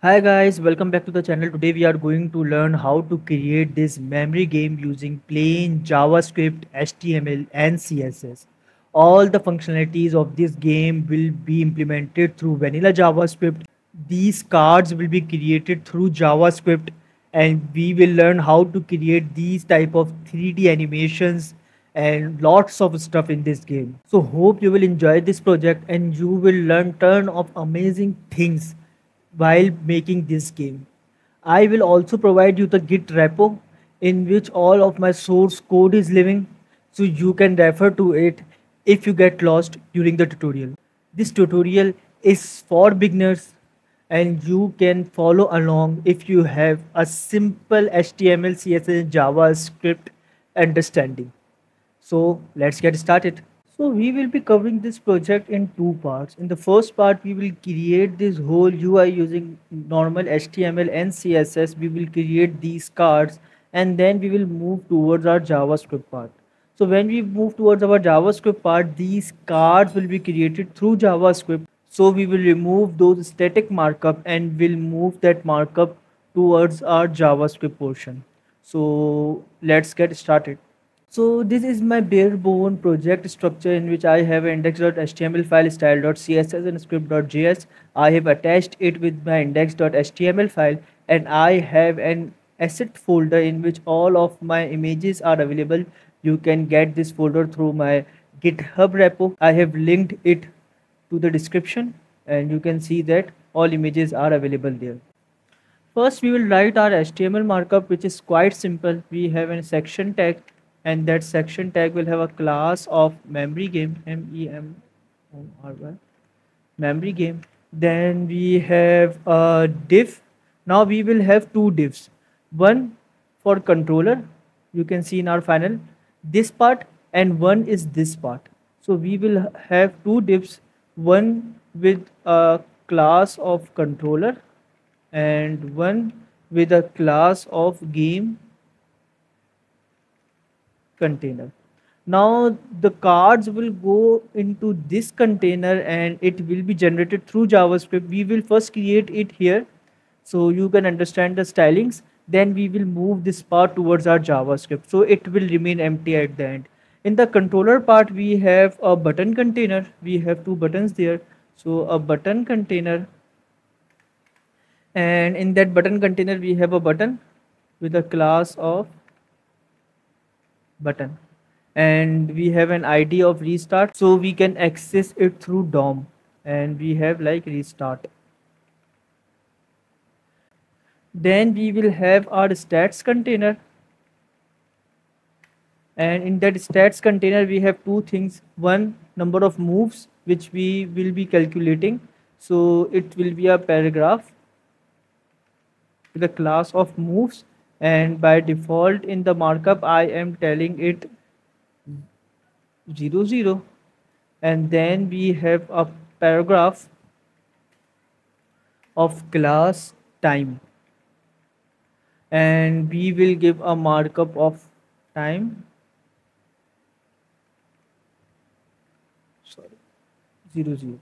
Hi guys, welcome back to the channel. Today we are going to learn how to create this memory game using plain JavaScript, HTML and CSS. All the functionalities of this game will be implemented through vanilla JavaScript. These cards will be created through JavaScript and we will learn how to create these type of 3D animations and lots of stuff in this game. So hope you will enjoy this project and you will learn ton of amazing things while making this game. I will also provide you the Git repo in which all of my source code is living so you can refer to it if you get lost during the tutorial. This tutorial is for beginners and you can follow along if you have a simple HTML, CSS, JavaScript understanding. So let's get started. So we will be covering this project in two parts. In the first part, we will create this whole UI using normal HTML and CSS. We will create these cards and then we will move towards our JavaScript part. So when we move towards our JavaScript part, these cards will be created through JavaScript. So we will remove those static markup and will move that markup towards our JavaScript portion. So let's get started. So this is my bare bone project structure in which I have index.html file, style.css and script.js. I have attached it with my index.html file and I have an asset folder in which all of my images are available. You can get this folder through my GitHub repo. I have linked it to the description and you can see that all images are available there. First we will write our HTML markup, which is quite simple. We have a section tag and that section tag will have a class of memory game, MEMORY, memory game. Then we have a div. Now we will have two divs, one for controller, you can see in our final this part, and one is this part. So we will have two divs, one with a class of controller and one with a class of game container. Now the cards will go into this container and it will be generated through JavaScript. We will first create it here so you can understand the stylings. Then we will move this part towards our JavaScript. So it will remain empty at the end. In the controller part, we have a button container. We have two buttons there. So a button container. And in that button container, we have a button with a class of button and we have an ID of restart so we can access it through DOM and we have like restart. Then we will have our stats container and in that stats container we have two things, one number of moves which we will be calculating, so it will be a paragraph with a class of moves and by default in the markup I am telling it 0 0 and then we have a paragraph of class time and we will give a markup of time 0 0.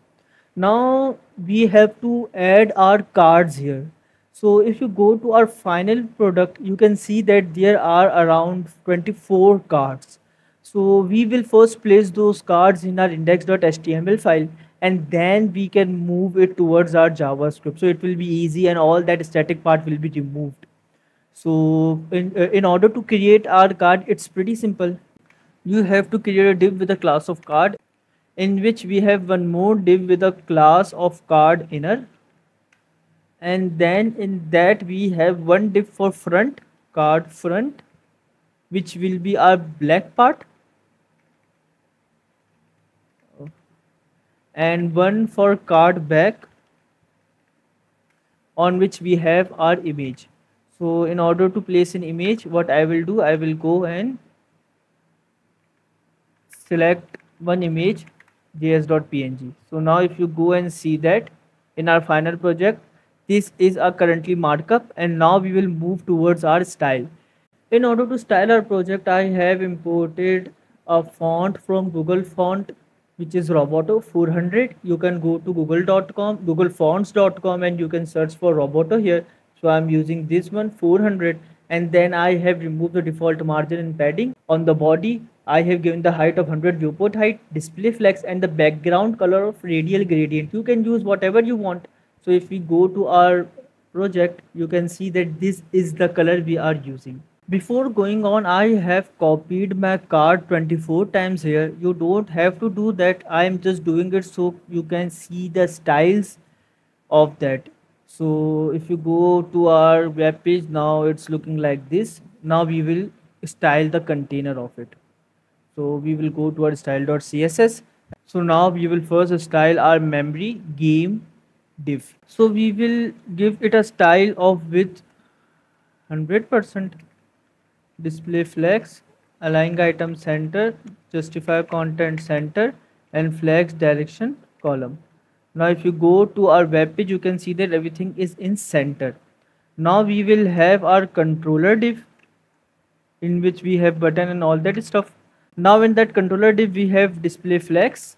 Now we have to add our cards here. So if you go to our final product, you can see that there are around 24 cards. So we will first place those cards in our index.html file and then we can move it towards our JavaScript. So it will be easy and all that static part will be removed. So in order to create our card, it's pretty simple. You have to create a div with a class of card in which we have one more div with a class of card inner. And then in that we have one div for front, card front, which will be our black part, and one for card back on which we have our image. So in order to place an image, what I will do, I will go and select one image js.png. So now if you go and see that in our final project, this is our currently markup and now we will move towards our style. In order to style our project, I have imported a font from Google Font which is Roboto 400. You can go to google.com, googlefonts.com, and you can search for Roboto here. So I'm using this one 400, and then I have removed the default margin and padding. On the body, I have given the height of 100, viewport height, display flex, and the background color of radial gradient. You can use whatever you want. So if we go to our project, you can see that this is the color we are using. Before going on, I have copied my card 24 times here. You don't have to do that. I am just doing it so you can see the styles of that. So if you go to our web page, now it's looking like this. Now we will style the container of it. So we will go to our style.css. So now we will first style our memory game div. So we will give it a style of width 100%. Display flex, align item center, justify content center, and flex direction column. Now if you go to our web page, you can see that everything is in center. Now we will have our controller div, in which we have button and all that stuff. Now in that controller div, we have display flex,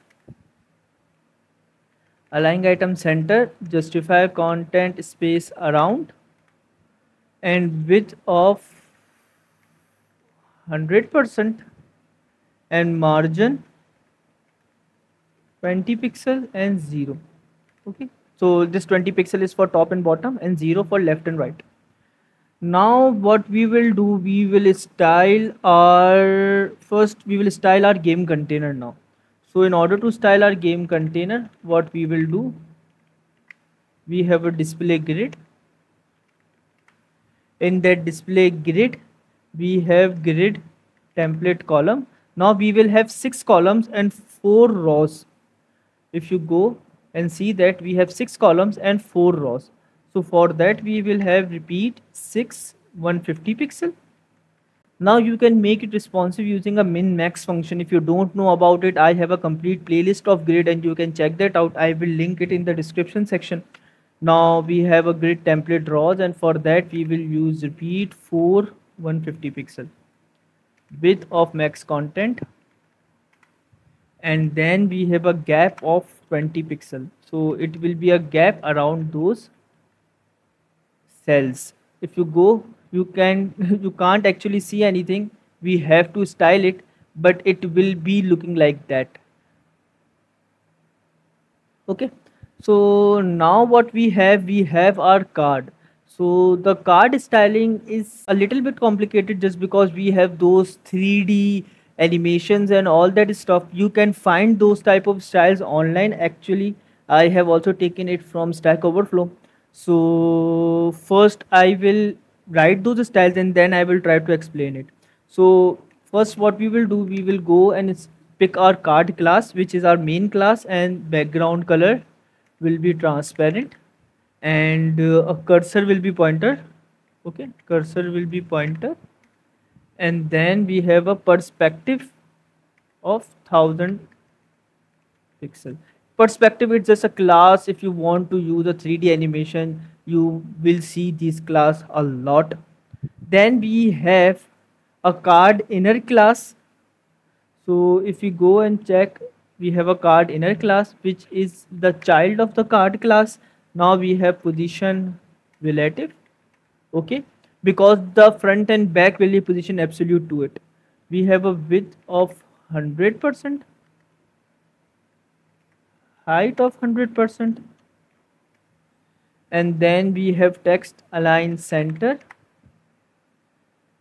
align item center, justify content space around, and width of 100%, and margin 20 pixel and 0. Okay, so this 20 pixel is for top and bottom and 0 for left and right. Now what we will do, we will style our game container now. So in order to style our game container, what we will do, we have a display grid. In that display grid, we have grid template column. Now we will have 6 columns and 4 rows. If you go and see that we have 6 columns and 4 rows. So for that we will have repeat 6 150 pixel. Now you can make it responsive using a min max function. If you don't know about it, I have a complete playlist of grid and you can check that out. I will link it in the description section. Now we have a grid template rows, and for that we will use repeat 4 150 pixel, width of max content, and then we have a gap of 20 pixel. So it will be a gap around those cells. If you go, you can't actually see anything. We have to style it, but it will be looking like that. Okay, so now what we have our card. So the card styling is a little bit complicated just because we have those 3D animations and all that stuff. You can find those type of styles online. Actually, I have also taken it from Stack Overflow. So first I will write those styles and then I will try to explain it. So first what we will do, we will go and pick our card class, which is our main class, and background color will be transparent, and a cursor will be pointer. Okay, cursor will be pointer, and then we have a perspective of 1000 pixel. Perspective is just a class. If you want to use a 3D animation, you will see this class a lot. Then we have a card inner class. So if we go and check, we have a card inner class, which is the child of the card class. Now we have position relative. Okay, because the front and back will be position absolute to it. We have a width of 100%, height of 100%, and then we have text align center.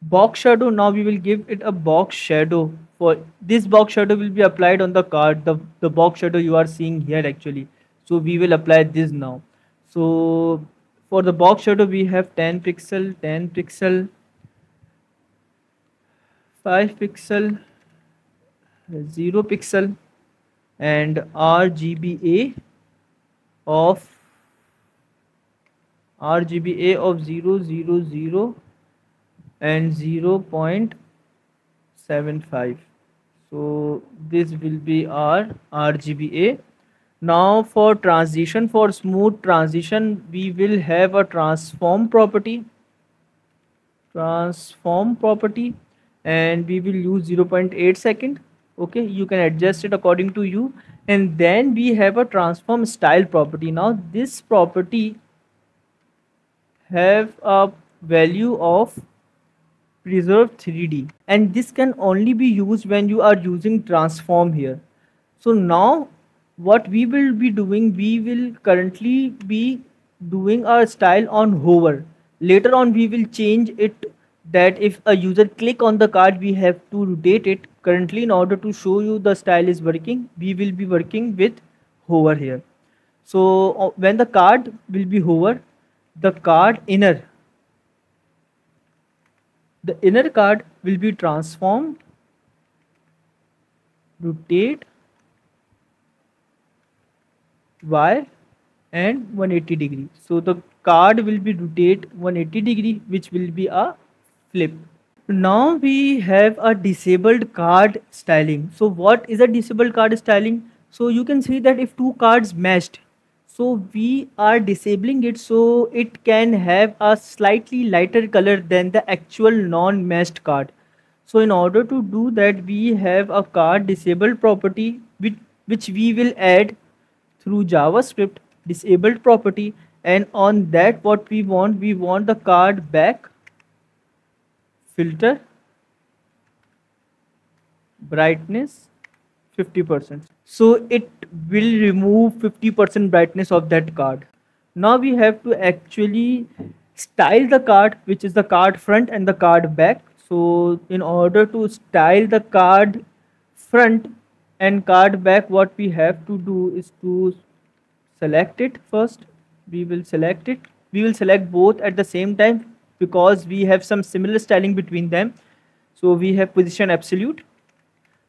Box shadow, now we will give it a box shadow. For this box shadow will be applied on the card, the box shadow you are seeing here actually. So we will apply this now. So for the box shadow we have 10 pixel, 10 pixel, 5 pixel, 0 pixel, and RGBA of 000 and 0.75. So this will be our RGBA. Now for transition, for smooth transition, we will have a transform property, and we will use 0.8 second. Okay, you can adjust it according to you. And then we have a transform style property. Now this property have a value of preserve 3D, and this can only be used when you are using transform here. So now what we will be doing, we will currently be doing our style on hover. Later on we will change it that if a user click on the card, we have to rotate it. Currently, in order to show you the style is working, we will be working with hover here. So when the card will be hover, the card inner, the inner card will be transformed, rotate Y and 180 degree. So the card will be rotate 180 degree, which will be a flip. Now we have a disabled card styling. So what is a disabled card styling? So you can see that if two cards matched, so we are disabling it so it can have a slightly lighter color than the actual non-matched card. So in order to do that, we have a card disabled property which we will add through JavaScript disabled property, and on that what we want the card back filter brightness 50%. So it will remove 50% brightness of that card. Now we have to actually style the card, which is the card front and the card back. So in order to style the card front and card back, what we have to do is to select it first. We will select it. We will select both at the same time because we have some similar styling between them. So we have position absolute.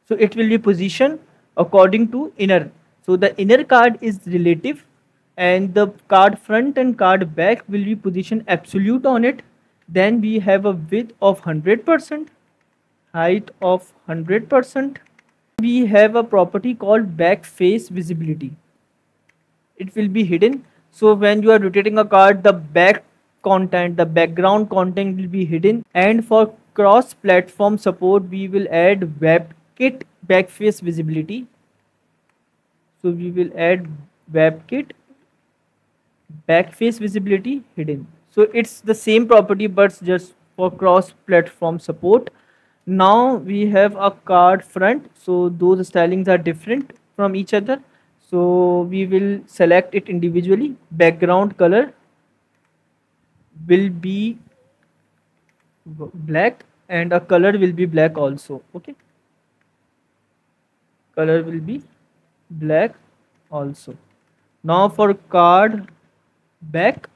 So it will be position according to inner. So the inner card is relative and the card front and card back will be position absolute on it. Then we have a width of 100%, height of 100%. We have a property called back face visibility. It will be hidden. So when you are rotating a card, the back content, the background content will be hidden. And for cross platform support, we will add WebKit backface visibility. So we will add WebKit backface visibility hidden. So it's the same property but just for cross platform support. Now we have a card front, so those stylings are different from each other. So we will select it individually. Background color will be black and a color will be black also. Okay, color will be black also. Now for card back,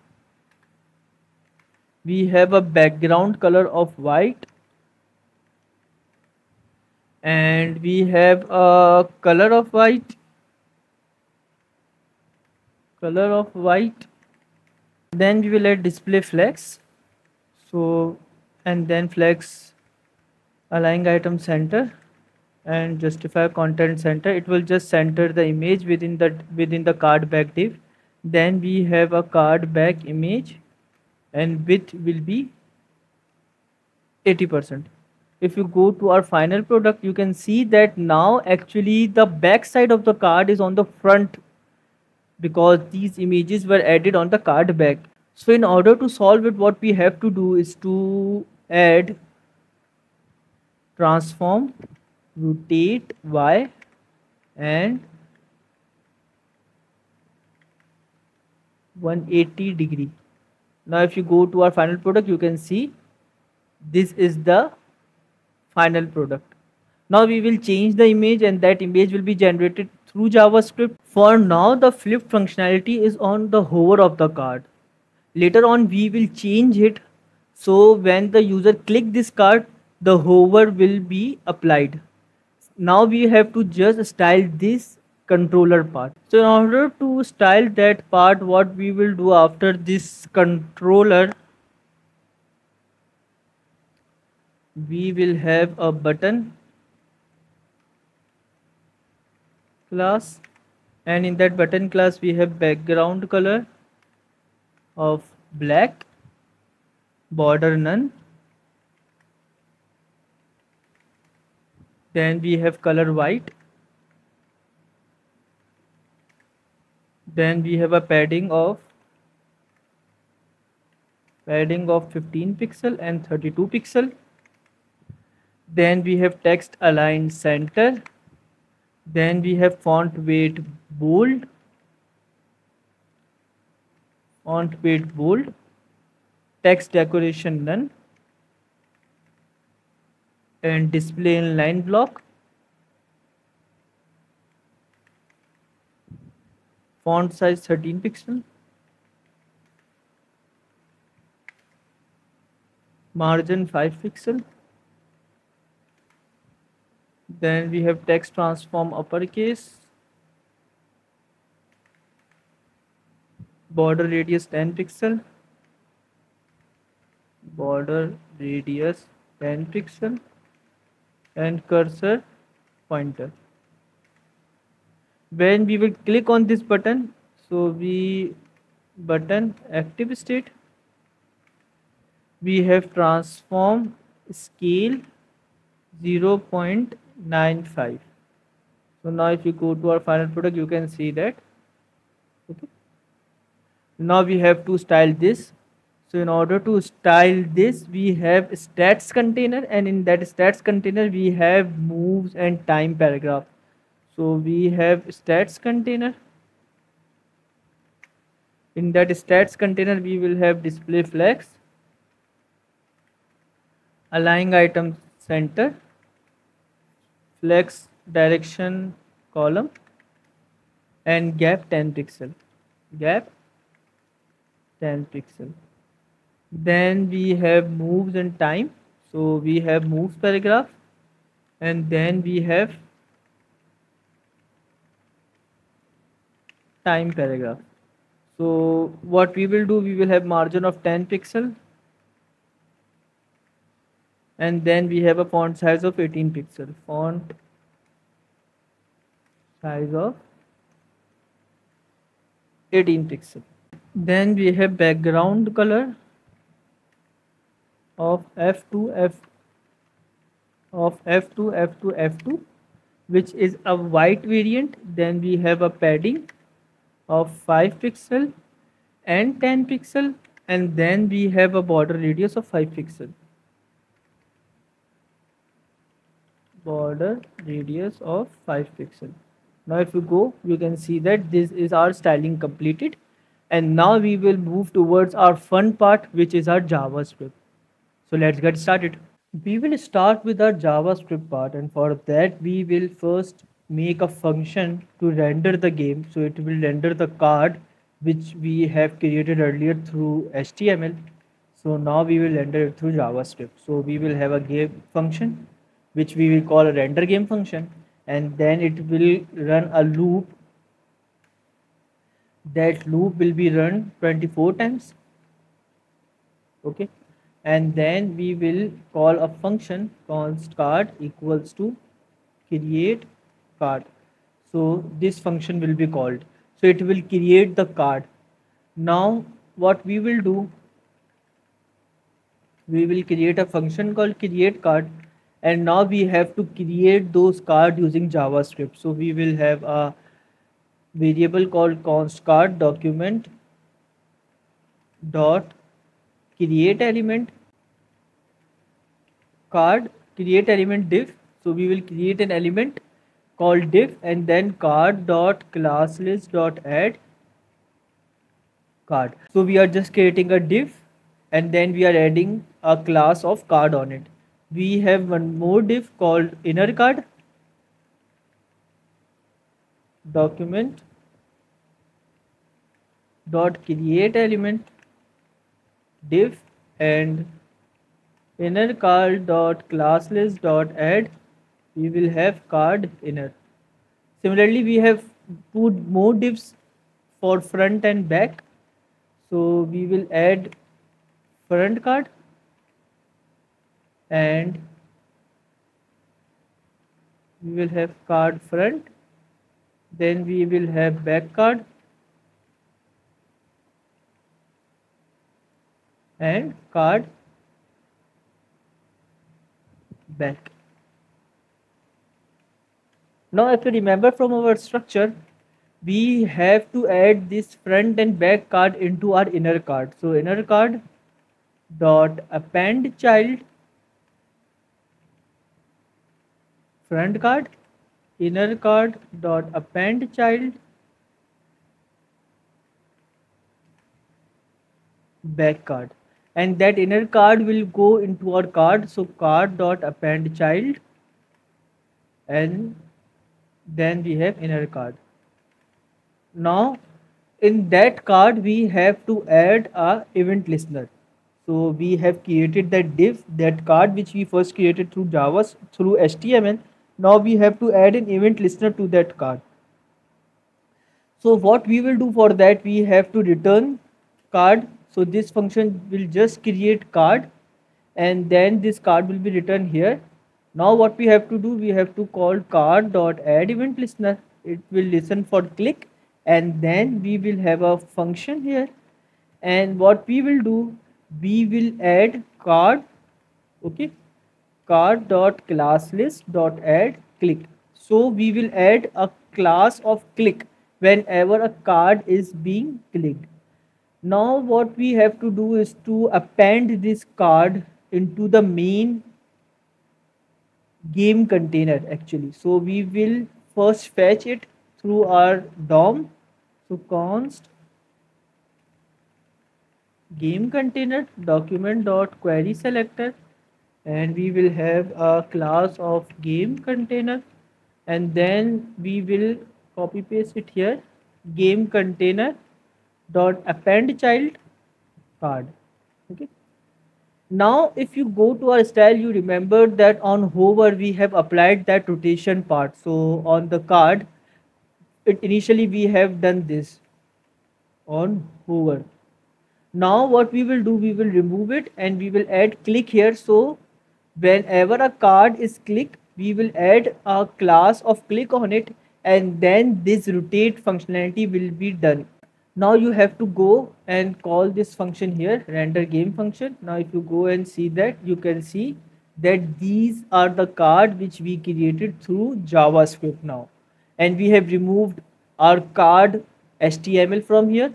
we have a background color of white and we have a color of white, then we will add display flex. So and then flex align item center and justify content center. It will just center the image within the card back div. Then we have a card back image and width will be 80%. If you go to our final product, you can see that now actually the back side of the card is on the front because these images were added on the card back. So in order to solve it, what we have to do is to add transform rotate Y and 180 degree. Now if you go to our final product, you can see this is the final product. Now we will change the image and that image will be generated through JavaScript. For now, the flip functionality is on the hover of the card. Later on, we will change it. So when the user click this card, the hover will be applied. Now we have to just style this controller part. So in order to style that part, what we will do after this controller, we will have a button class and in that button class we have background color of black, border none, Then we have color white. Then we have a padding of 15 pixel and 32 pixel. Then we have text align center. Then we have bold, font weight bold, text decoration none, and display in line block. Font size 13 pixel. Margin 5 pixel. Then we have text transform uppercase. Border radius 10 pixel. Border radius 10 pixel. And cursor pointer. When we will click on this button, so button active state, we have transform scale 0.95. So now if you go to our final product, you can see that. Okay. Now we have to style this. So in order to style this, we have stats container, and in that stats container we have moves and time paragraph. So we have stats container. In that stats container we will have display flex, align item center, flex direction column, and gap 10 pixel. Gap 10 pixel. Then we have moves and time. So we have moves paragraph, and then we have time paragraph. So what we will do, we will have margin of 10 pixel, and then we have a font size of 18 pixel. Font size of 18 pixel. Then we have background color of F2, which is a white variant. Then we have a padding of 5 pixel and 10 pixel, and then we have a border radius of 5 pixel. Border radius of 5 pixel. Now if you go, you can see that this is our styling completed, and now we will move towards our fun part, which is our JavaScript. So let's get started. We will start with our JavaScript part, and for that we will first make a function to render the game. So it will render the card which we have created earlier through HTML. So now we will render it through JavaScript. So we will have a game function which we will call a render game function, and then it will run a loop. That loop will be run 24 times. Okay. And then we will call a function const card equals to create card. So this function will be called. So it will create the card. Now what we will do, we will create a function called create card, and now we have to create those cards using JavaScript. So we will have a variable called const card document dot create element card create element div. So we will create an element called div, and then card dot class list dot add card. So we are just creating a div, and then we are adding a class of card on it. We have one more div called inner card document dot create element div, and inner card dot class list dot add, we will have card inner. Similarly, we have two more divs for front and back. So we will add front card, and we will have card front. Then we will have back card and card back. Now if you remember from our structure, we have to add this front and back card into our inner card. So inner card dot append child front card, inner card dot append child back card, and that inner card will go into our card. So card dot append child, and then we have inner card. Now in that card we have to add a event listener. So we have created that div, that card which we first created through through HTML. Now we have to add an event listener to that card. So what we will do for that, we have to return card. So this function will just create card, and then this card will be returned here. Now what we have to do, we have to call card dot add event listener. It will listen for click, and then we will have a function here. And what we will do, we will add card, okay, card dot class list dot add click. So we will add a class of click whenever a card is being clicked. Now what we have to do is to append this card into the main game container actually. So we will first fetch it through our DOM. So const game container document dot query selector, and we will have a class of game container, and then we will copy paste it here, game container dot append child card. Okay. Now if you go to our style, you remember that on hover we have applied that rotation part. So on the card, initially we have done this on hover. Now what we will do, we will remove it and we will add click here. So whenever a card is clicked, we will add a class of click on it, and then this rotate functionality will be done. Now you have to go and call this function here, render game function. Now if you go and see that, you can see that these are the card which we created through JavaScript now. And we have removed our card HTML from here.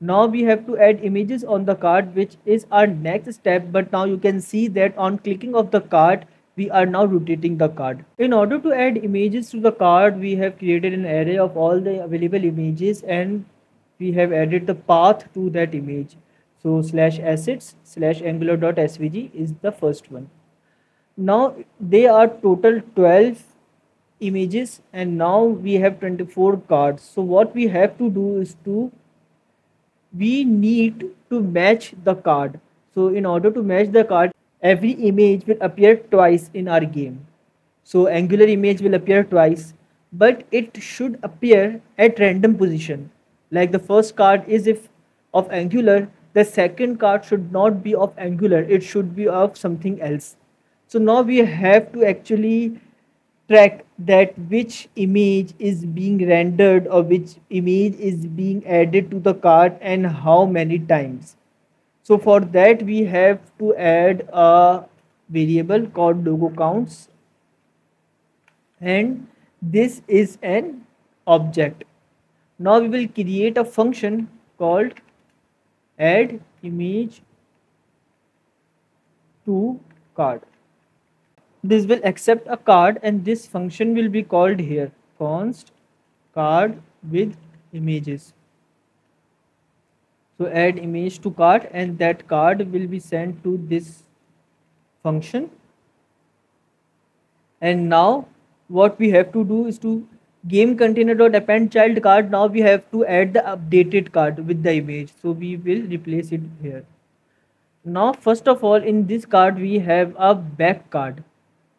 Now we have to add images on the card, which is our next step. But now you can see that on clicking of the card, we are now rotating the card. In order to add images to the card, we have created an array of all the available images, and we have added the path to that image. So slash assets slash angular.svg is the first one. Now they are total 12 images, and now we have 24 cards. So what we have to do is we need to match the card. So in order to match the card, every image will appear twice in our game. So angular image will appear twice, but it should appear at random position. Like the first card is if of angular, the second card should not be of angular, it should be of something else. So now we have to actually track that which image is being rendered or which image is being added to the card and how many times. So for that we have to add a variable called logo counts, and this is an object. Now we will create a function called add image to card. This will accept a card, and this function will be called here const card with images. So add image to card, and that card will be sent to this function. And now what we have to do is to game container.append child card. Now we have to add the updated card with the image. So we will replace it here. Now first of all, in this card we have a back card.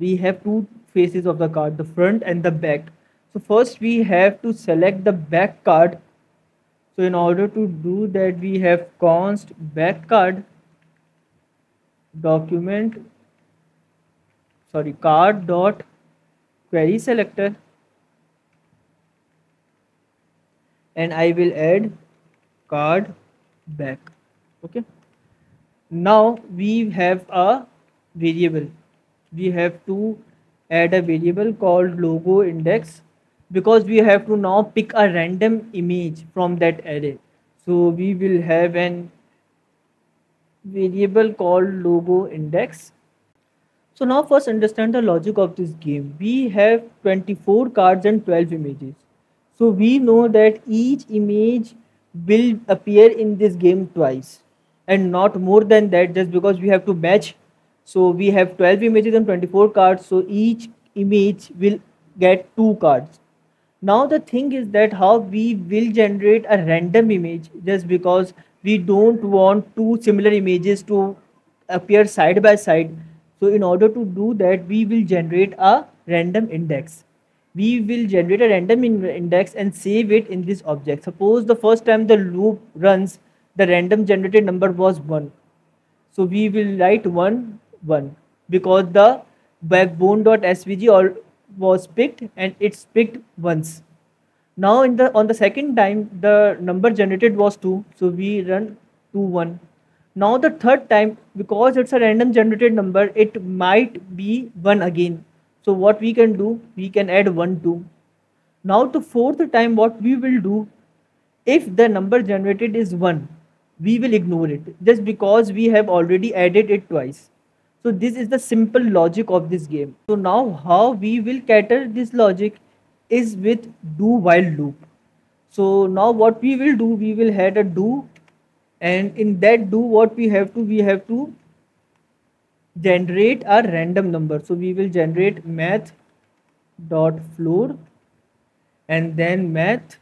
We have two faces of the card, the front and the back. So first we have to select the back card. So in order to do that, we have const back card document, card dot query selector, and I will add card back. Okay. Now we have a variable. We have to add a variable called logo index, because we have to now pick a random image from that array. So we will have an variable called logo index. So now first understand the logic of this game. We have 24 cards and 12 images. So we know that each image will appear in this game twice and not more than that, just because we have to match. So we have 12 images and 24 cards. So each image will get 2 cards. Now the thing is that how we will generate a random image, just because we don't want two similar images to appear side by side. So in order to do that, we will generate a random index. We will generate a random index and save it in this object. Suppose the first time the loop runs, the random generated number was 1. So we will write 1 1, because the backbone.svg was picked and it's picked once. Now in the on the second time the number generated was 2, so we run 2 1. Now the third time, because it's a random generated number, it might be 1 again. So what we can do, we can add 1 2. Now the fourth time what we will do, if the number generated is 1, we will ignore it, just because we have already added it twice. So this is the simple logic of this game. So now how we will cater this logic is with do while loop. So now what we will do, we will add a do, and in that do what we have to generate a random number. So we will generate math dot floor and then math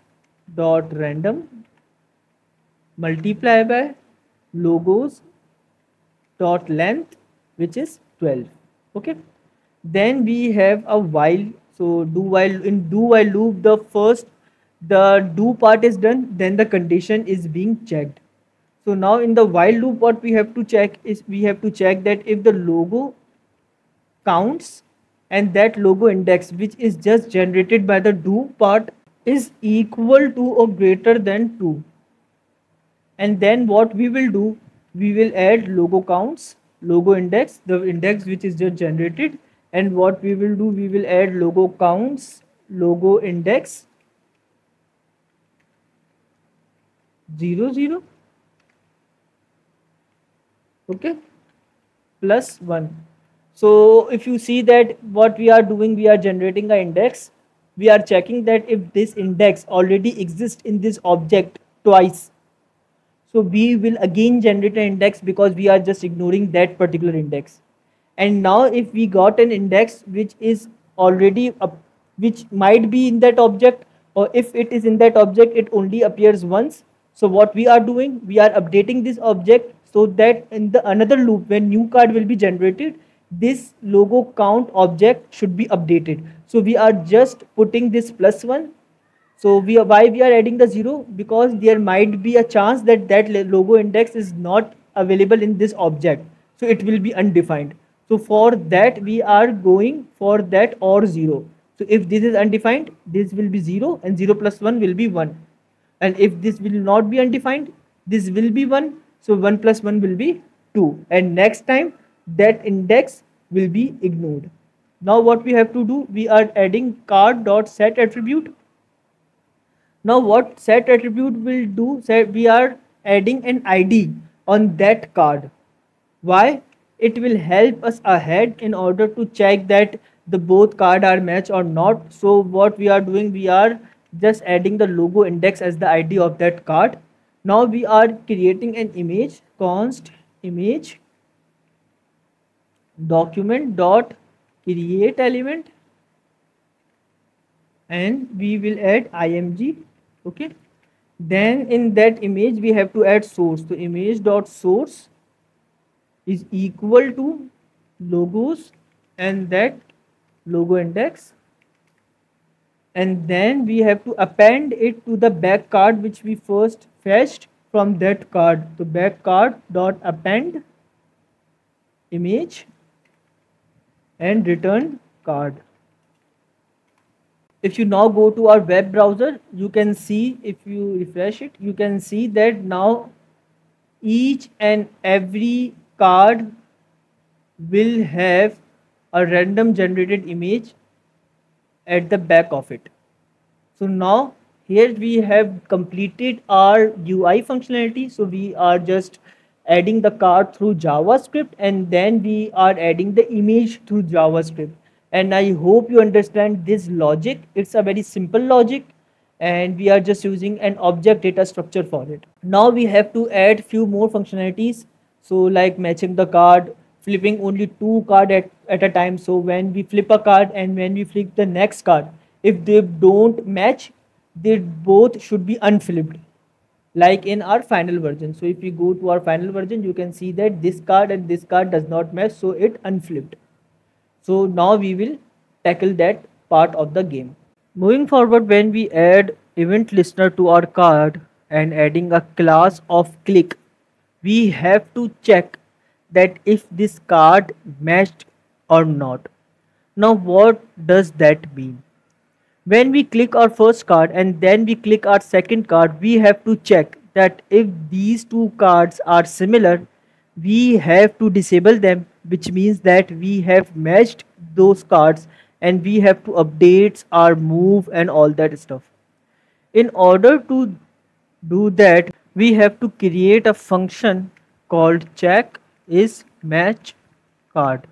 dot random multiply by logos dot length, which is 12. Okay, then we have a while. So do while loop, the do part is done, then the condition is being checked. So now in the while loop what we have to check is, we have to check that if the logo counts and that logo index which is just generated by the do part is equal to or greater than 2. And then what we will do, we will add logo counts, logo index, the index which is just generated, and what we will do, we will add logo counts, logo index 0 0, okay, plus 1. So if you see that what we are doing, we are generating an index, we are checking that if this index already exists in this object twice, so we will again generate an index, because we are just ignoring that particular index. And now if we got an index which is already up, which might be in that object, or if it is in that object it only appears once. So what we are doing, we are updating this object, so that in the another loop when new card will be generated, this logo count object should be updated. So we are just putting this plus 1. So why we are adding the 0, because there might be a chance that that logo index is not available in this object, so it will be undefined. So for that we are going for that or 0. So if this is undefined, this will be 0, and 0 plus 1 will be 1. And if this will not be undefined, this will be 1. So 1 plus 1 will be 2, and next time that index will be ignored. Now what we have to do, we are adding card.set attribute. Now what set attribute will do, we are adding an ID on that card. Why? It will help us ahead in order to check that the both card are matched or not. So what we are doing, we are just adding the logo index as the ID of that card. Now we are creating an image, const image document dot create element, and we will add img. Okay, then in that image we have to add source. So image dot source is equal to logos and that logo index, and then we have to append it to the back card which we first fetched from that card. So back card dot append image and return card. If you now go to our web browser, you can see, if you refresh it, you can see that now each and every card will have a random generated image at the back of it. So now here we have completed our UI functionality. So we are just adding the card through JavaScript, and then we are adding the image through JavaScript. And I hope you understand this logic. It's a very simple logic, and we are just using an object data structure for it. Now we have to add few more functionalities. So like matching the card, flipping only two cards at a time. So when we flip a card and when we flip the next card, if they don't match, they both should be unflipped, like in our final version. So if we go to our final version, you can see that this card and this card does not match, so it unflipped. So now we will tackle that part of the game. Moving forward, when we add event listener to our card and adding a class of click, we have to check that if this card matched or not. Now what does that mean? When we click our first card and then we click our second card, we have to check that if these two cards are similar, we have to disable them, which means that we have matched those cards and we have to update our move and all that stuff. In order to do that, we have to create a function called check is match card,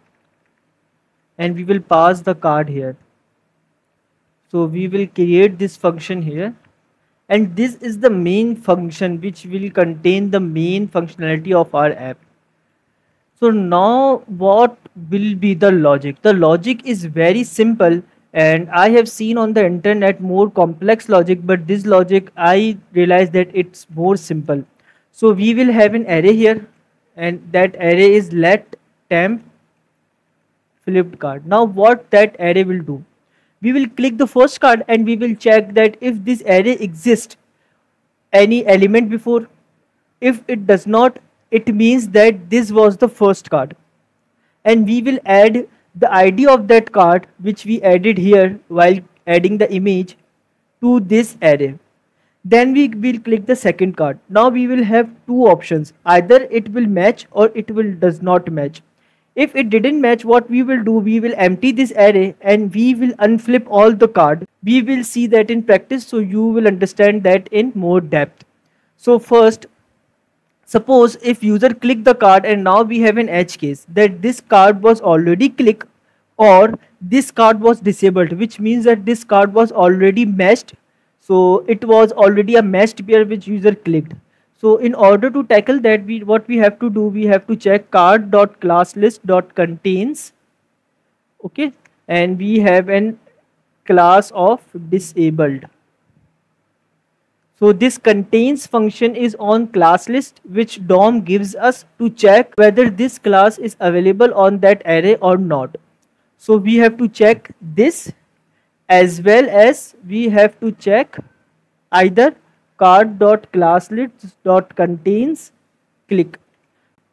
and we will pass the card here. So we will create this function here, and this is the main function which will contain the main functionality of our app. So now what will be the logic? The logic is very simple, and I have seen on the internet more complex logic, but this logic I realized that it's more simple. So we will have an array here, and that array is let temp flipped card. Now what that array will do? We will click the first card and we will check that if this array exists any element before. If it does not, it means that this was the first card, and we will add the ID of that card which we added here while adding the image to this array. Then we will click the second card. Now we will have two options, either it will match or it will does not match. If it didn't match, what we will do, we will empty this array and we will unflip all the card. We will see that in practice, so you will understand that in more depth. So first, suppose if user click the card and now we have an edge case that this card was already clicked or this card was disabled, which means that this card was already matched. So it was already a matched pair which user clicked. So in order to tackle that, what we have to do, we have to check card.classlist.contains, okay, and we have an class of disabled. So this contains function is on class list, which DOM gives us to check whether this class is available on that array or not. So we have to check this, as well as we have to check either card.classlist.contains click.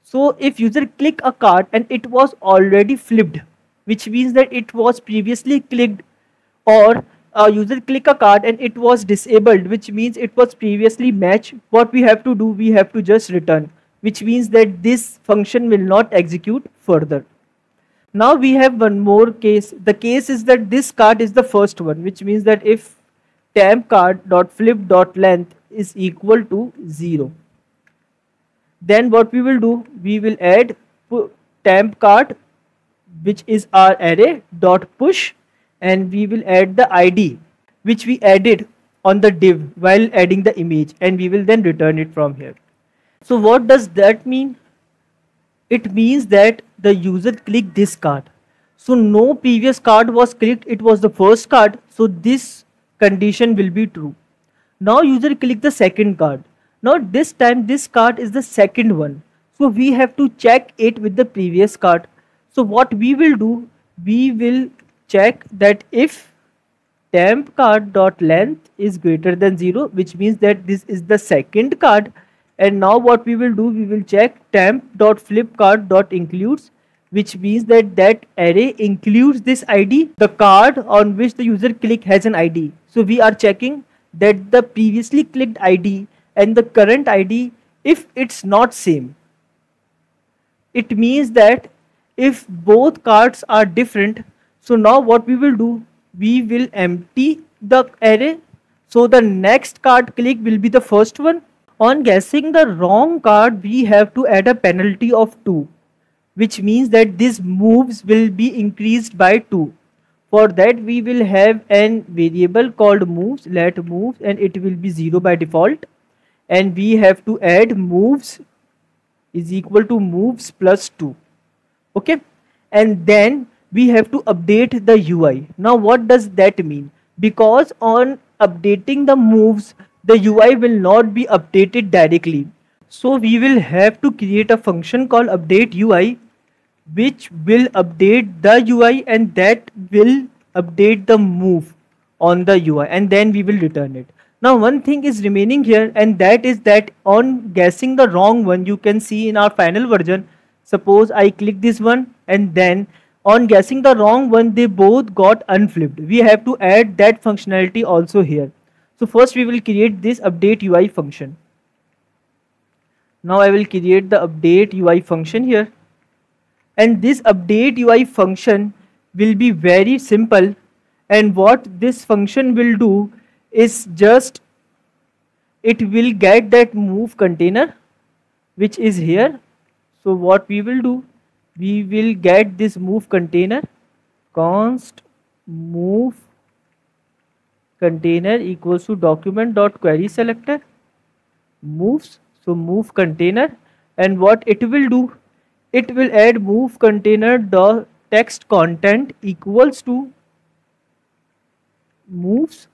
So if user click a card and it was already flipped, which means that it was previously clicked, or user click a card and it was disabled, which means it was previously matched, what we have to do, we have to just return, which means that this function will not execute further. Now we have one more case. The case is that this card is the first one, which means that if temp card.flip.length is equal to 0, then what we will do, we will add temp card, which is our array dot push, and we will add the ID which we added on the div while adding the image, and we will then return it from here. So what does that mean? It means that the user clicked this card, so no previous card was clicked, it was the first card, so this condition will be true. Now user click the second card. Now this time this card is the second one, so we have to check it with the previous card. So what we will do, we will check that if temp card.length is greater than 0, which means that this is the second card. And now what we will do, we will check temp.flipCard.includes, which means that that array includes this ID. The card on which the user click has an ID. So we are checking that the previously clicked ID and the current ID, if it's not same, it means that if both cards are different, so now what we will do, we will empty the array. So the next card click will be the first one. On guessing the wrong card, we have to add a penalty of 2, which means that these moves will be increased by 2. For that, we will have an variable called moves, let moves, and it will be 0 by default. And we have to add moves is equal to moves plus 2. Okay, and then we have to update the UI. Now what does that mean? Because on updating the moves, the UI will not be updated directly. So we will have to create a function called update UI, which will update the UI, and that will update the move on the UI, and then we will return it. Now one thing is remaining here, and that is that on guessing the wrong one, you can see in our final version, suppose I click this one, and then on guessing the wrong one, they both got unflipped. We have to add that functionality also here. So first we will create this update UI function. Now I will create the update UI function here, and this update UI function will be very simple, and what this function will do is just it will get that move container which is here. So what we will do, we will get this move container, const move container equals to document dot query selector moves. So move container, and what it will do, it will add move container dot text content equals to moves,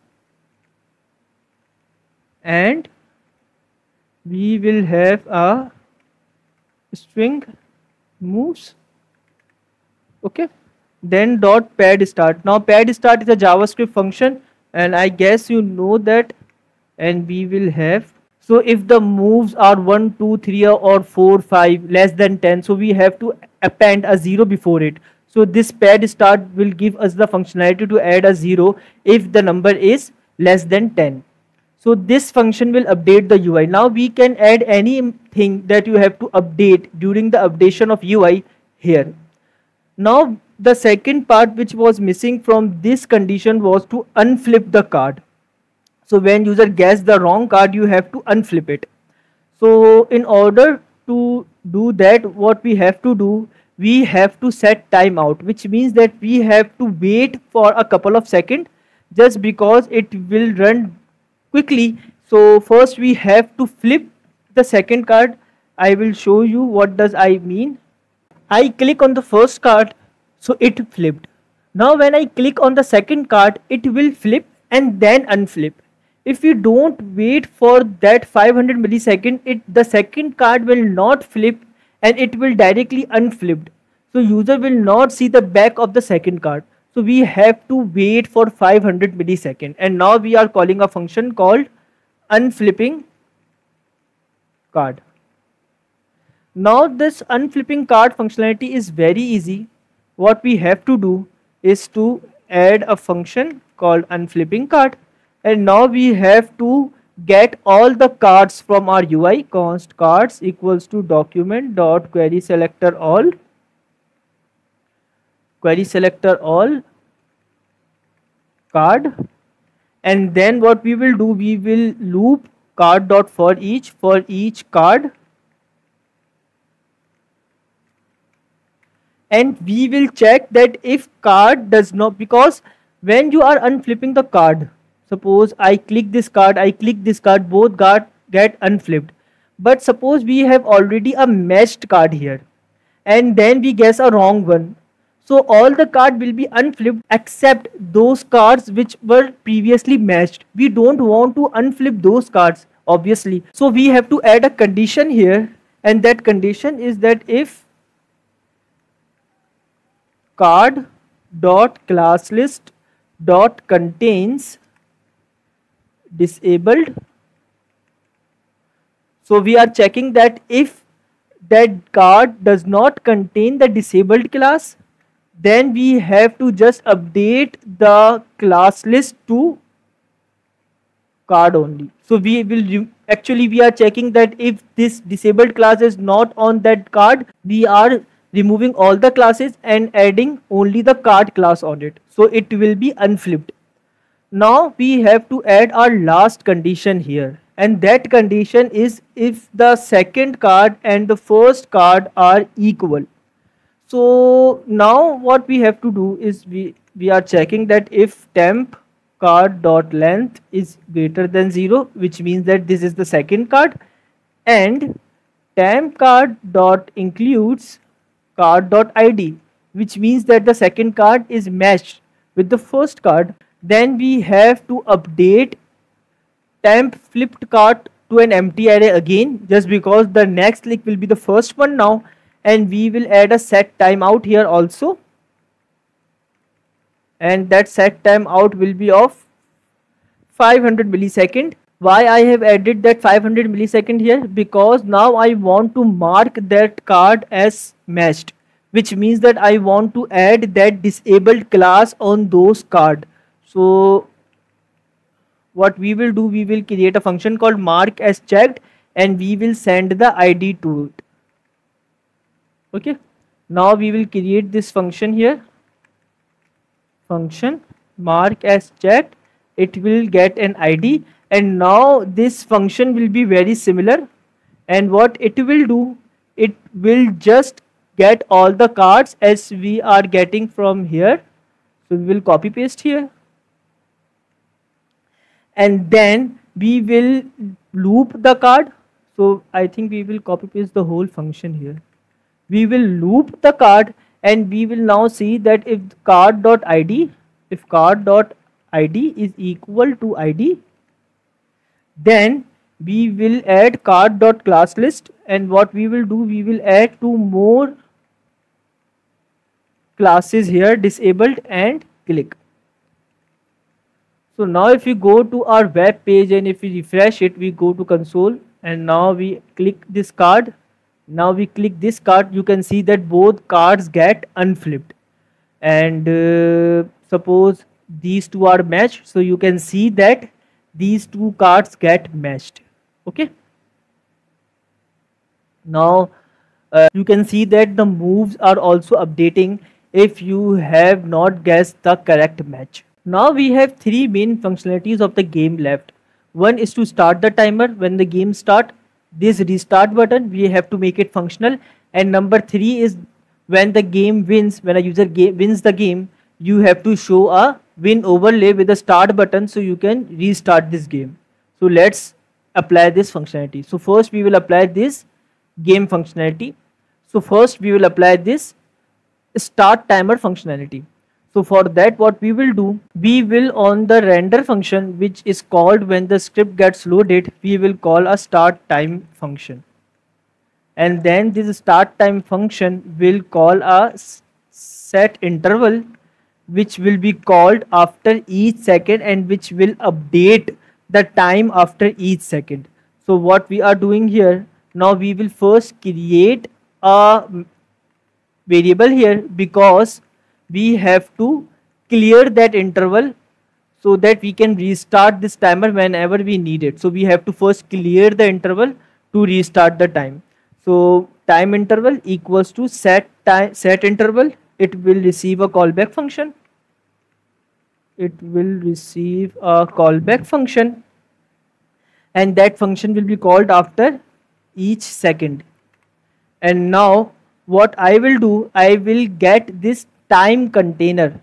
and we will have a string moves. Okay, then dot pad start. Now pad start is a JavaScript function, and I guess you know that. And we will have, so if the moves are 1 2 3 or 4 5 less than 10, so we have to append a 0 before it. So this pad start will give us the functionality to add a 0 if the number is less than 10. So this function will update the UI. Now we can add anything that you have to update during the updation of UI here. Now the second part which was missing from this condition was to unflip the card. So when user guessed the wrong card, you have to unflip it. So in order to do that, what we have to do, we have to set timeout, which means that we have to wait for a couple of seconds just because it will run quickly. So first we have to flip the second card. I will show you what does I mean. I click on the first card, so it flipped. Now when I click on the second card, it will flip and then unflip. If you don't wait for that 500 millisecond, the second card will not flip and it will directly unflipped. So user will not see the back of the second card. So we have to wait for 500 millisecond, and now we are calling a function called unflipping card. Now this unflipping card functionality is very easy. What we have to do is to add a function called unflipping card, and now we have to get all the cards from our UI. Const cards equals to document dot query selector all, query selector all card, and then what we will do, we will loop card dot for each card, and we will check that if card does not, because when you are unflipping the card, suppose I click this card, I click this card, both card get unflipped. But suppose we have already a matched card here, and then we guess a wrong one. So all the card will be unflipped except those cards which were previously matched. We don't want to unflip those cards, obviously. So we have to add a condition here, and that condition is that if card dot class list dot contains disabled, so we are checking that if that card does not contain the disabled class, then we have to just update the class list to card only. So we will actually we are checking that if this disabled class is not on that card, we are removing all the classes and adding only the card class on it. So it will be unflipped. Now we have to add our last condition here, and that condition is if the second card and the first card are equal. So now what we have to do is we are checking that if temp card dot length is greater than 0, which means that this is the second card, and temp card dot includes card dot id, which means that the second card is matched with the first card, then we have to update temp flipped card to an empty array again, just because the next click will be the first one now, and we will add a set timeout here also, and that set timeout will be of 500 millisecond. Why I have added that 500 millisecond here? Because now I want to mark that card as matched, which means that I want to add that disabled class on those card. So what we will do, we will create a function called mark as checked, and we will send the id to it. Okay, now we will create this function here, function mark as checked. It will get an id, and now this function will be very similar, and what it will do, it will just get all the cards as we are getting from here. So we will copy paste here, and then we will loop the card. So I think we will copy paste the whole function here. We will loop the card, and we will now see that if card.id, if card.id is equal to id, then we will add card.classlist, and what we will do, we will add two more classes here, disabled and click. So now if we go to our web page and if we refresh it, we go to console, and now we click this card. Now we click this card, you can see that both cards get unflipped, and suppose these two are matched, so you can see that these two cards get matched. Okay, now you can see that the moves are also updating if you have not guessed the correct match. Now we have three main functionalities of the game left. One is to start the timer when the game start. This restart button, we have to make it functional. And number three is when the game wins, when a user wins the game, you have to show a win overlay with the start button so you can restart this game. So let's apply this functionality. So first we will apply this game functionality. So first we will apply this start timer functionality. So for that, what we will do, we will on the render function, which is called when the script gets loaded, we will call a start time function, and then this start time function will call a set interval, which will be called after each second and which will update the time after each second. So what we are doing here, now we will first create a variable here, because we have to clear that interval so that we can restart this timer whenever we need it. So we have to first clear the interval to restart the time. So time interval equals to set interval. It will receive a callback function. It will receive a callback function, and that function will be called after each second. And now what I will do, I will get this time container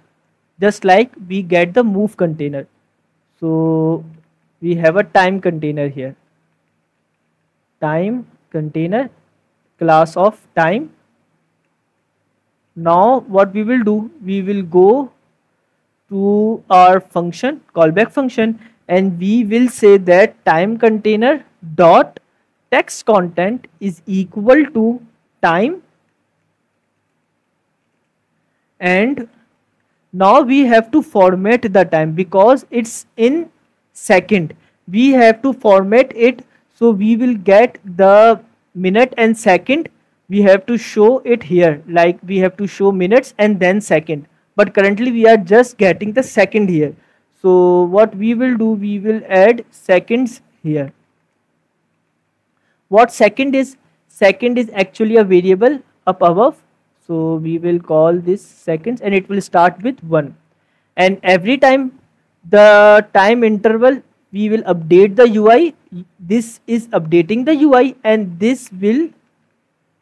just like we get the move container. So we have a time container here, time container, class of time. Now what we will do, we will go to our function, callback function, and we will say that time container dot text content is equal to time. And now we have to format the time because it's in second. We have to format it, so we will get the minute and second. We have to show it here, like we have to show minutes and then second, but currently we are just getting the second here. So what we will do, we will add seconds here. What second is? Second is actually a variable up above. So we will call this seconds and it will start with 1. And every time the time interval we will update the UI. This is updating the UI and this will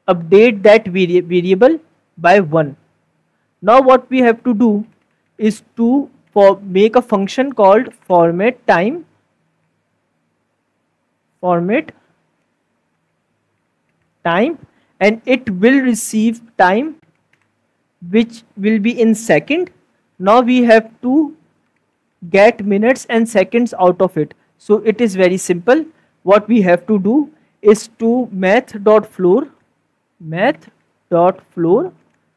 update that variable by 1. Now what we have to do is to make a function called format time and it will receive time which will be in second. Now we have to get minutes and seconds out of it. So it is very simple. What we have to do is to math.floor.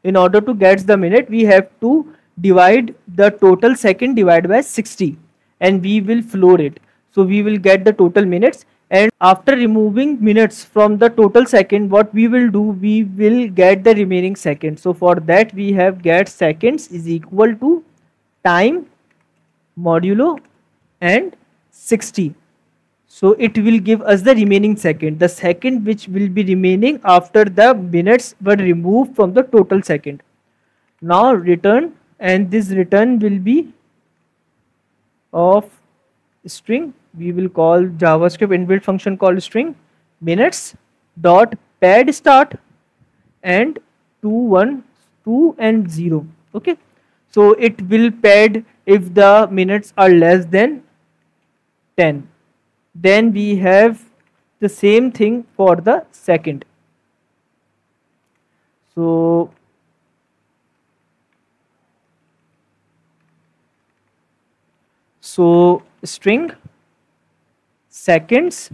In order to get the minute, we have to divide the total second divided by 60 and we will floor it. So we will get the total minutes, and after removing minutes from the total second, what we will do, we will get the remaining seconds. So for that we have get seconds is equal to time modulo and 60. So it will give us the remaining second, the second which will be remaining after the minutes were removed from the total second. Now return, and this return will be of string. We will call JavaScript inbuilt function called string minutes dot pad start and 2, 1, 2 and 0. Okay, so it will pad if the minutes are less than 10. Then we have the same thing for the second. So string seconds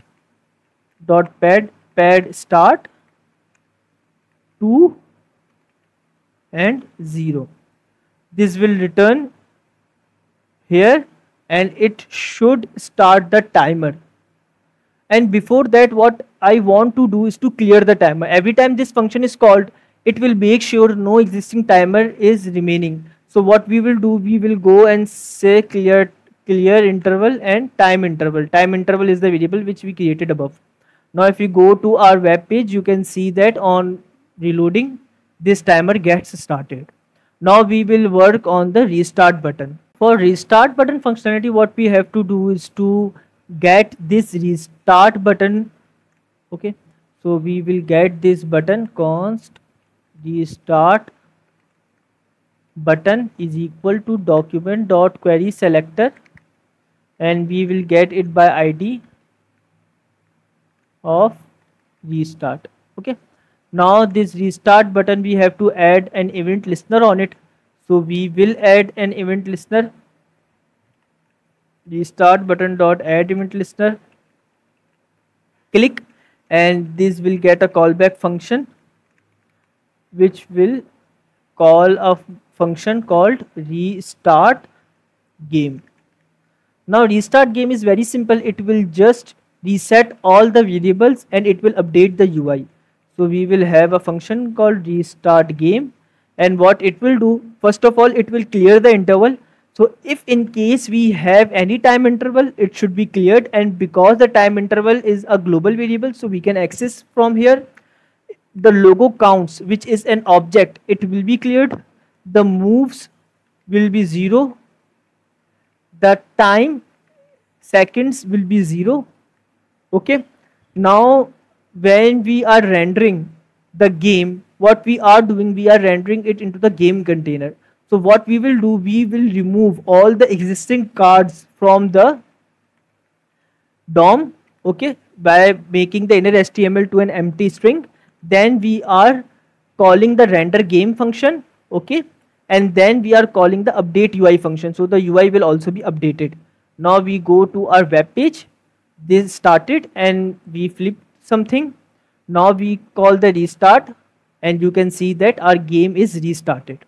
dot pad start 2 and 0. This will return here and it should start the timer. And before that, what I want to do is to clear the timer. Every time this function is called, it will make sure no existing timer is remaining. So what we will do, we will go and say clear interval and time interval. Time interval is the variable which we created above. Now if you go to our web page, you can see that on reloading, this timer gets started. Now we will work on the restart button. For restart button functionality, what we have to do is to get this restart button. Okay, so we will get this button const restart button is equal to document.query selector, and we will get it by ID of restart. Okay, now this restart button, we have to add an event listener on it. So we will add an event listener, restart button dot add event listener, click, and this will get a callback function which will call a function called restart game. Now restart game is very simple. It will just reset all the variables and it will update the UI. So we will have a function called restart game, and what it will do, first of all, it will clear the interval. So if in case we have any time interval, it should be cleared, and because the time interval is a global variable, so we can access from here. The logo counts, which is an object, it will be cleared. The moves will be 0. The time seconds will be 0. Okay, now when we are rendering the game, what we are doing, we are rendering it into the game container. So what we will do, we will remove all the existing cards from the DOM, okay, by making the inner HTML to an empty string. Then we are calling the render game function, okay, and then we are calling the update UI function. So the UI will also be updated. Now we go to our web page. This started and we flip something. Now we call the restart and you can see that our game is restarted.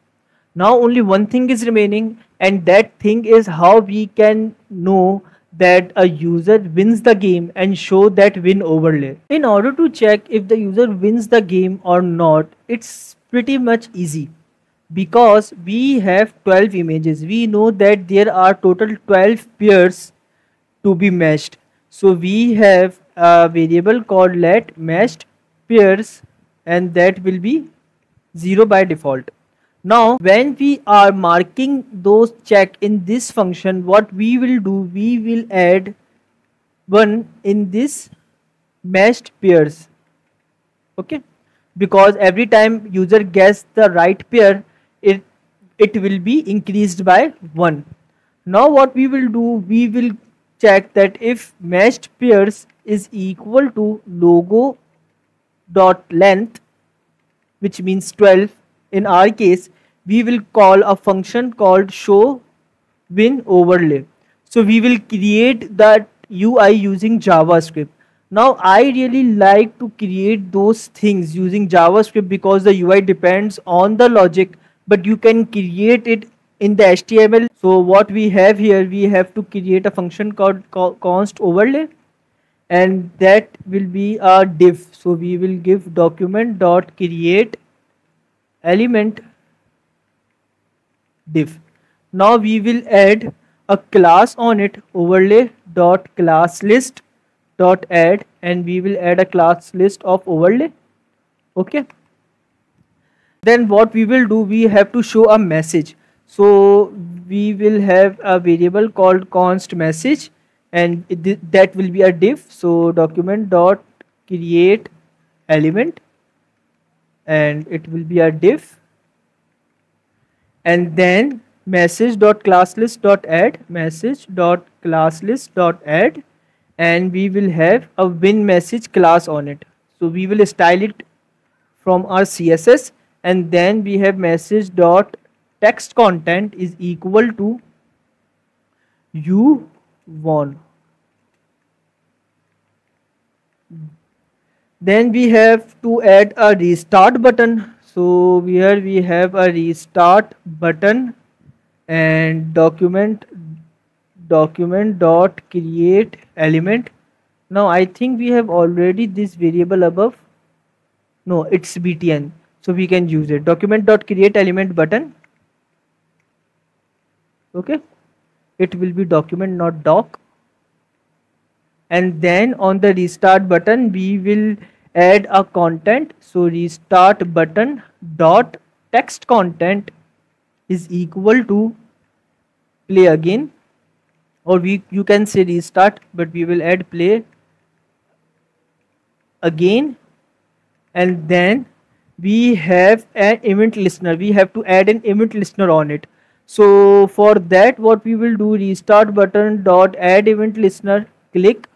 Now only one thing is remaining, and that thing is how we can know that a user wins the game and show that win overlay. In order to check if the user wins the game or not, it's pretty much easy. Because we have 12 images, we know that there are total 12 pairs to be matched. So we have a variable called let matched pairs, and that will be 0 by default. Now when we are marking those check in this function, what we will do, we will add 1 in this matched pairs. Okay, because every time user gets the right pair, it will be increased by 1. Now what we will do, we will check that if matched pairs is equal to logo dot length, which means 12. In our case, we will call a function called show win overlay. So we will create that UI using JavaScript. Now I really like to create those things using JavaScript because the UI depends on the logic, but you can create it in the HTML. So what we have here, we have to create a function called const overlay, and that will be a div. So we will give document dot create element div. Now we will add a class on it, overlay dot class list dot add, and we will add a class list of overlay. Okay, then what we will do, we have to show a message. So we will have a variable called const message, and that will be a div. So document dot create element, and it will be a div, and then message.classlist.add, message.classlist.add, and we will have a win message class on it. So we will style it from our CSS, and then we have message.text content is equal to you won. Then we have to add a restart button. So here we have a restart button, and document dot create element. Now I think we have already this variable above. No, it's btn, so we can use it. Document dot create element button. Okay, it will be document, not doc. And then on the restart button, we will add a content. So restart button dot text content is equal to play again, or you can say restart, but we will add play again. And then we have an event listener. We have to add an event listener on it. So for that, what we will do, restart button dot add event listener, click,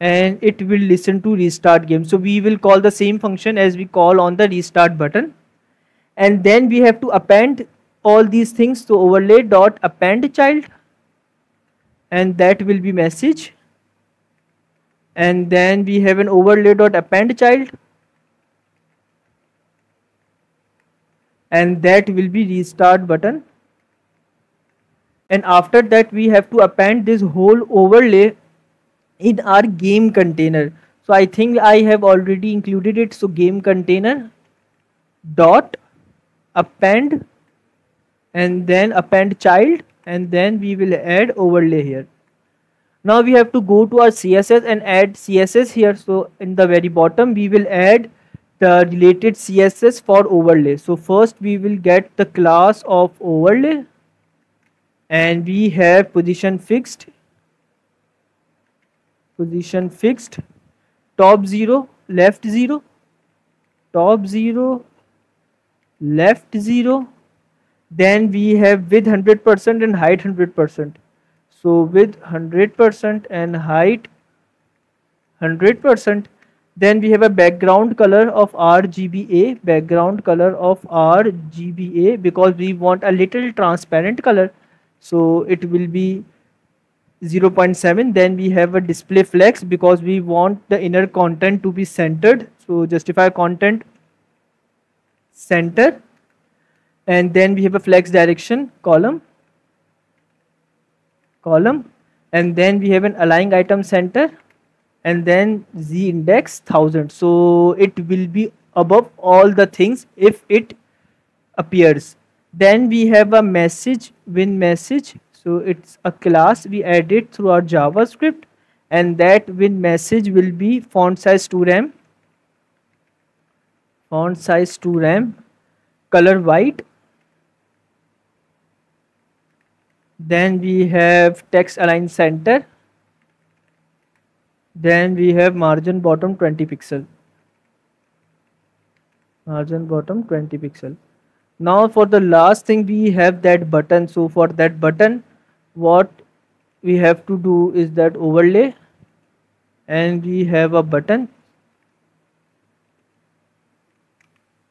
and it will listen to restart game. So we will call the same function as we call on the restart button, and then we have to append all these things. So overlay dot append child, and that will be message, and then we have an overlay dot append child, and that will be restart button. And after that, we have to append this whole overlay in our game container. So I think I have already included it. So game container dot append, and then append child, and then we will add overlay here. Now we have to go to our CSS and add CSS here. So in the very bottom, we will add the related CSS for overlay. So first we will get the class of overlay, and we have position fixed, top 0, left 0, top 0, left 0. Then we have width 100% and height 100%. So width 100% and height 100%. Then we have a background color of RGBA, because we want a little transparent color. So it will be 0.7. Then we have a display flex because we want the inner content to be centered. So justify content center. And then we have a flex direction column, and then we have an align item center, and then z index 1000. So it will be above all the things if it appears. Then we have a message, win message. So it's a class we added through our JavaScript, and that win message will be font size 2rem, font size 2 rem, color white. Then we have text align center. Then we have margin bottom 20 pixel. Margin bottom 20 pixel. Now for the last thing we have that button. So for that button, what we have to do is that overlay, and we have a button,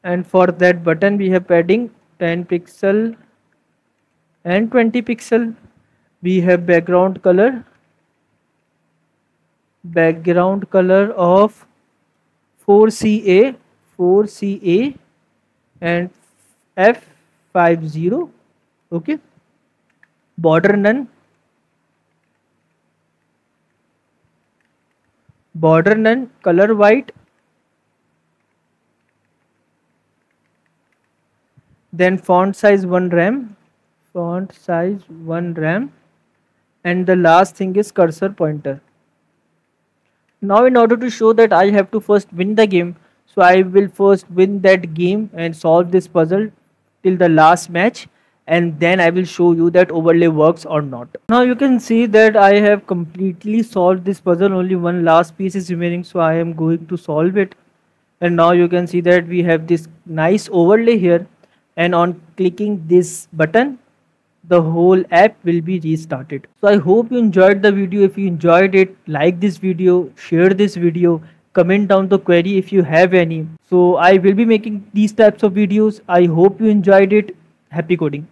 and for that button we have padding 10 pixel and 20 pixel. We have background color of 4CA and F50. Okay, border none, color white. Then font size 1 rem, and the last thing is cursor pointer. Now in order to show that I have to first win the game, so I will first win that game and solve this puzzle till the last match, and then I will show you that overlay works or not. Now you can see that I have completely solved this puzzle. Only one last piece is remaining, so I am going to solve it. And now you can see that we have this nice overlay here, and on clicking this button the whole app will be restarted. So I hope you enjoyed the video. If you enjoyed it, like this video, share this video, comment down the query if you have any. So I will be making these types of videos. I hope you enjoyed it. Happy coding.